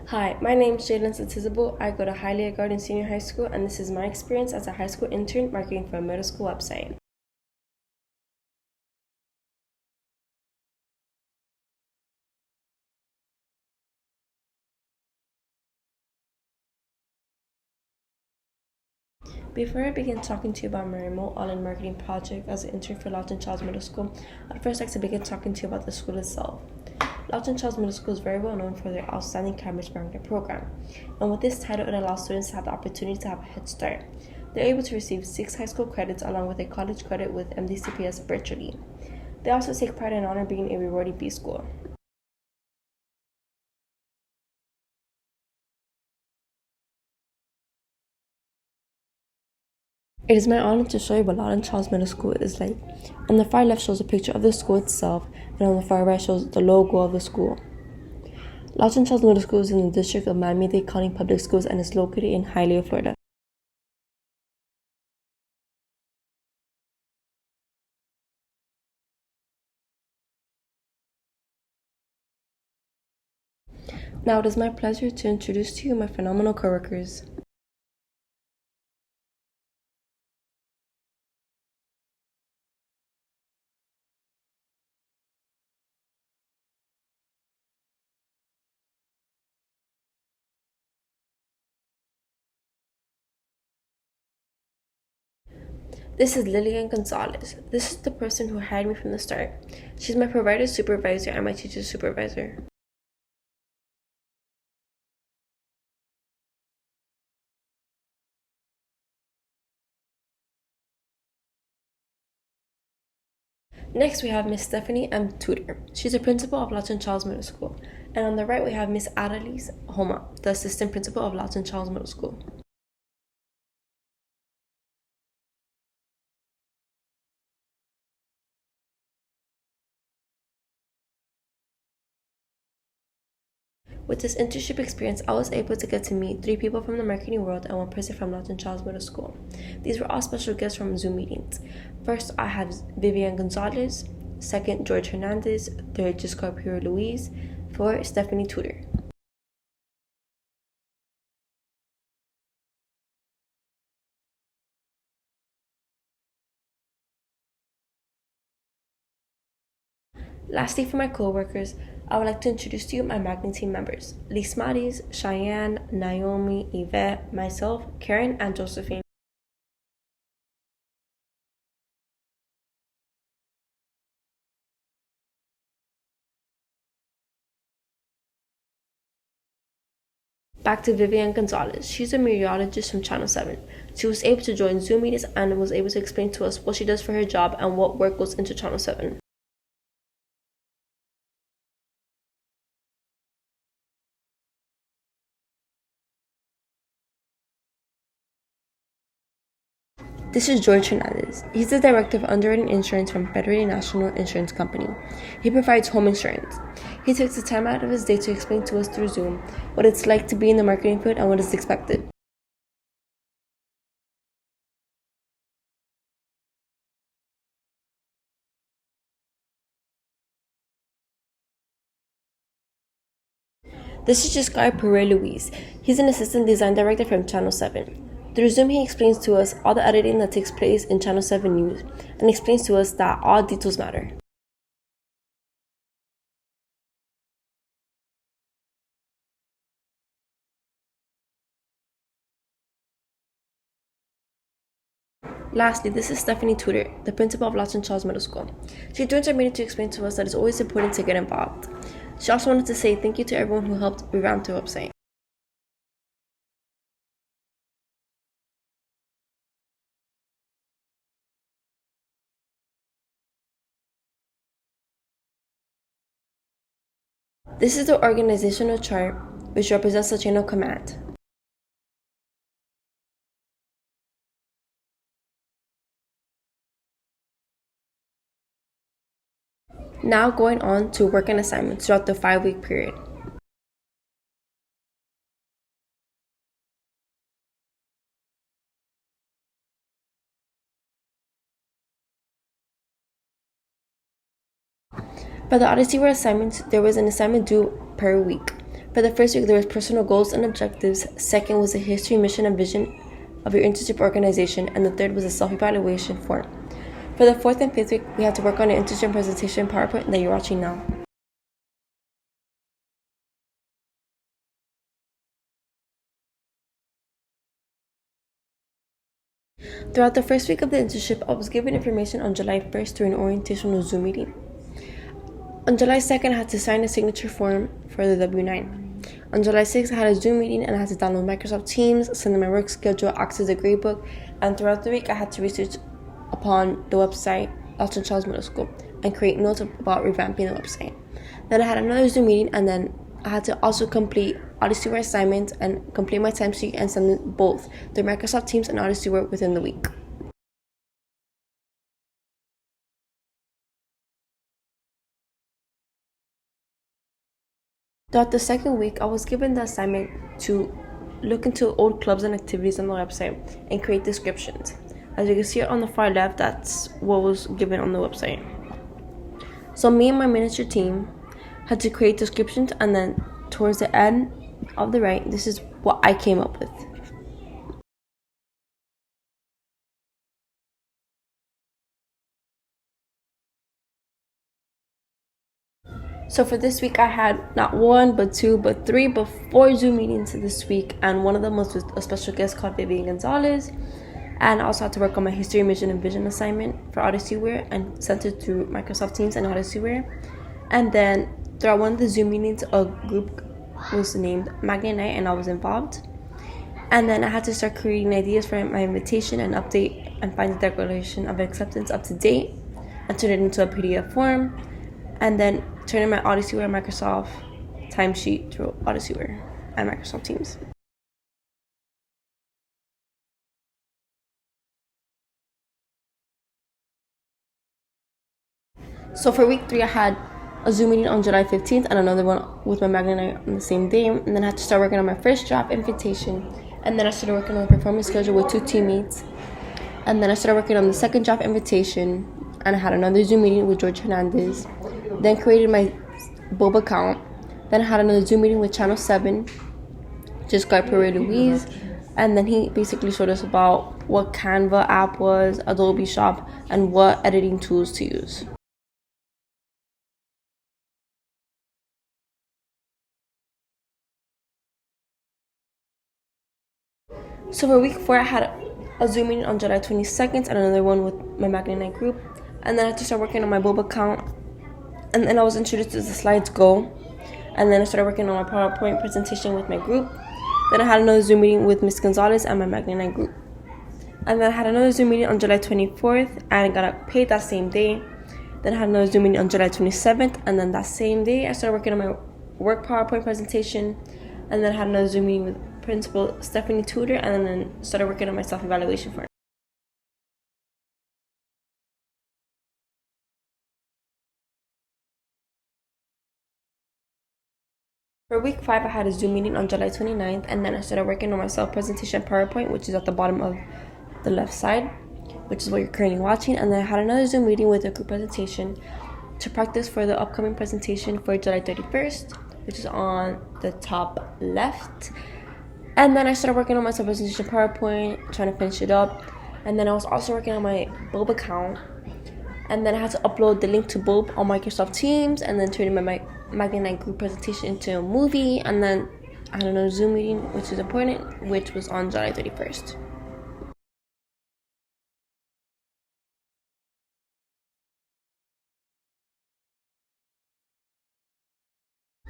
Hi, my name is Jadalin. I go to Hialeah Garden Senior High School, and this is my experience as a high school intern marketing for a middle school website. Before I begin talking to you about my remote online marketing project as an intern for Lawton Childs Middle School, I'd first like to begin talking to you about the school itself. Lawton Childs Middle School is very well known for their outstanding campus marketing program, and with this title, it allows students to have the opportunity to have a head start. They're able to receive 6 high school credits along with a college credit with MDCPS virtually. They also take pride and honor being a rewarding B school. It is my honor to show you what Lawton Childs Middle School is like. On the far left shows a picture of the school itself, and on the far right shows the logo of the school. Lawton Childs Middle School is in the district of Miami-Dade County Public Schools and is located in Hialeah, Florida. Now it is my pleasure to introduce to you my phenomenal coworkers. This is Lillian Gonzalez. This is the person who hired me from the start. She's my provider supervisor and my teacher supervisor. Next, we have Miss Stephanie M. Tudor. She's a principal of Lawton Childs Middle School. And on the right, we have Miss Adalise Homa, the assistant principal of Lawton Childs Middle School. With this internship experience, I was able to get to meet 3 people from the marketing world and 1 person from Lawton Childs Middle School. These were all special guests from Zoom meetings. First, I have Vivian Gonzalez. Second, George Hernandez. Third, Jessica Pure Louise. 4, Stephanie Tudor. Lastly, for my co-workers, I would like to introduce to you my marketing team members: Lise Maris, Cheyenne, Naomi, Yvette, myself, Karen, and Josephine. Back to Vivian Gonzalez. She's a meteorologist from Channel 7. She was able to join Zoom meetings and was able to explain to us what she does for her job and what work goes into Channel 7. This is George Hernandez. He's the director of underwriting insurance from Federated National Insurance Company. He provides home insurance. He takes the time out of his day to explain to us through Zoom what it's like to be in the marketing field and what is expected. This is Jessica Pure Louise. He's an assistant design director from Channel 7. Through Zoom, he explains to us all the editing that takes place in Channel 7 News and explains to us that all details matter. Lastly, this is Stephanie Tudor, the principal of Lawton Childs Middle School. She joins our meeting to explain to us that it's always important to get involved. She also wanted to say thank you to everyone who helped revamp the website. This is the organizational chart, which represents the chain of command. Now going on to work and assignments throughout the 5-week period. For the Odyssey World assignments, there was an assignment due per week. For the first week, there was personal goals and objectives. Second was the history, mission, and vision of your internship organization. And the third was a self-evaluation form. For the fourth and fifth week, we had to work on an internship presentation PowerPoint that you're watching now. Throughout the first week of the internship, I was given information on July 1st through an orientational Zoom meeting. On July 2nd, I had to sign a signature form for the W-9. On July 6th, I had a Zoom meeting and I had to download Microsoft Teams, send in my work schedule, access the gradebook, and throughout the week, I had to research upon the website, Lawton Charles Middle School, and create notes about revamping the website. Then I had another Zoom meeting, and then I had to also complete OdysseyWare assignments and complete my timesheet and send both the Microsoft Teams and OdysseyWare within the week. Throughout the second week, I was given the assignment to look into old clubs and activities on the website and create descriptions. As you can see on the far left, that's what was given on the website. So me and my miniature team had to create descriptions, and then towards the end of the right, this is what I came up with. So for this week, I had not one, but two, but three, but four Zoom meetings this week, and one of them was with a special guest called Vivian Gonzalez. And I also had to work on my history, mission, and vision assignment for OdysseyWare and sent it through Microsoft Teams and OdysseyWare. And then throughout one of the Zoom meetings, a group was named Magnet Night, and I was involved. And then I had to start creating ideas for my invitation and update and find the declaration of acceptance up to date and turn it into a PDF form. And then turn in my OdysseyWare and Microsoft timesheet through OdysseyWare and Microsoft Teams. So for week 3, I had a Zoom meeting on July 15th and another one with my Magnet Night on the same day. And then I had to start working on my first draft invitation. And then I started working on the performance schedule with 2 teammates. And then I started working on the second draft invitation. And I had another Zoom meeting with George Hernandez. Then created my Bob account. Then I had another Zoom meeting with Channel 7, just got Pere Louise. And then he basically showed us about what Canva app was, Adobe Shop, and what editing tools to use. So for week 4, I had a Zoom meeting on July 22nd and another one with my Magnet Night group. And then I had to start working on my Bob account. And then I was introduced to the Slides Go. And then I started working on my PowerPoint presentation with my group. Then I had another Zoom meeting with Miss Gonzalez and my Magnet Night group. And then I had another Zoom meeting on July 24th and I got paid that same day. Then I had another Zoom meeting on July 27th, and then that same day I started working on my work PowerPoint presentation. And then I had another Zoom meeting with Principal Stephanie Tudor, and then started working on my self-evaluation for it. For week 5, I had a Zoom meeting on July 29th, and then I started working on my self-presentation PowerPoint, which is at the bottom of the left side, which is what you're currently watching. And then I had another Zoom meeting with a group presentation to practice for the upcoming presentation for July 31st, which is on the top left. And then I started working on my self-presentation PowerPoint, trying to finish it up. And then I was also working on my Bulb account. And then I had to upload the link to Bulb on Microsoft Teams, and then turn my Magnet Night group presentation into a movie. And then I had another Zoom meeting, which is important, which was on July 31st.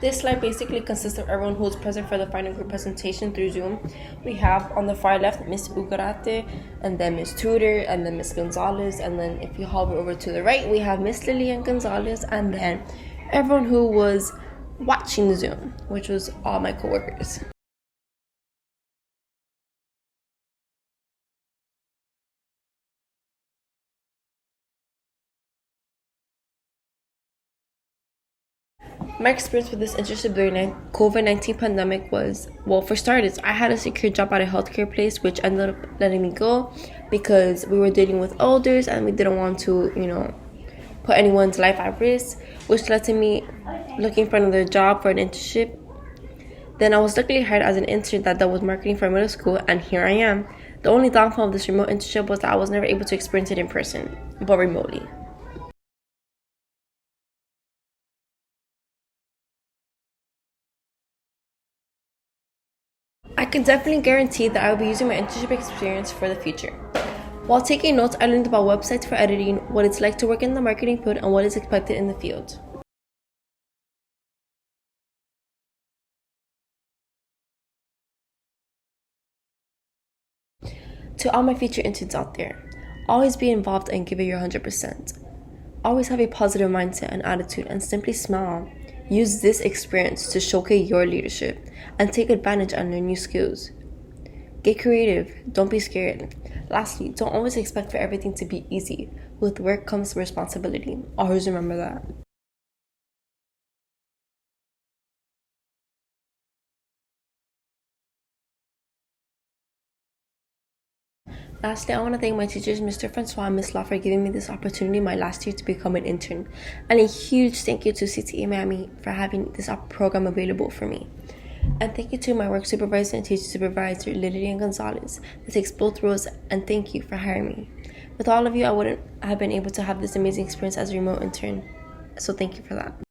This slide basically consists of everyone who was present for the final group presentation through Zoom. We have on the far left Miss Ugarate, and then Miss Tudor, and then Miss Gonzalez, and then if you hover over to the right, we have Miss Lillian Gonzalez, and then everyone who was watching the Zoom, which was all my coworkers. My experience with this internship during the COVID-19 pandemic was, well, for starters, I had a secure job at a healthcare place, which ended up letting me go because we were dealing with elders and we didn't want to, put anyone's life at risk, which led to me looking for another job for an internship. Then I was luckily hired as an intern that was marketing for a middle school, and here I am. The only downfall of this remote internship was that I was never able to experience it in person, but remotely. I can definitely guarantee that I will be using my internship experience for the future. While taking notes, I learned about websites for editing, what it's like to work in the marketing field, and what is expected in the field. To all my future interns out there, always be involved and give it your 100%. Always have a positive mindset and attitude and simply smile. Use this experience to showcase your leadership and take advantage and learn new skills. Get creative, don't be scared. Lastly, don't always expect for everything to be easy. With work comes responsibility. Always remember that. Lastly, I want to thank my teachers, Mr. Francois and Miss Law, for giving me this opportunity my last year to become an intern. And a huge thank you to CTA Miami for having this program available for me. And thank you to my work supervisor and teacher supervisor, Lillian Gonzalez, that takes both roles, and thank you for hiring me. With all of you, I wouldn't have been able to have this amazing experience as a remote intern. So thank you for that.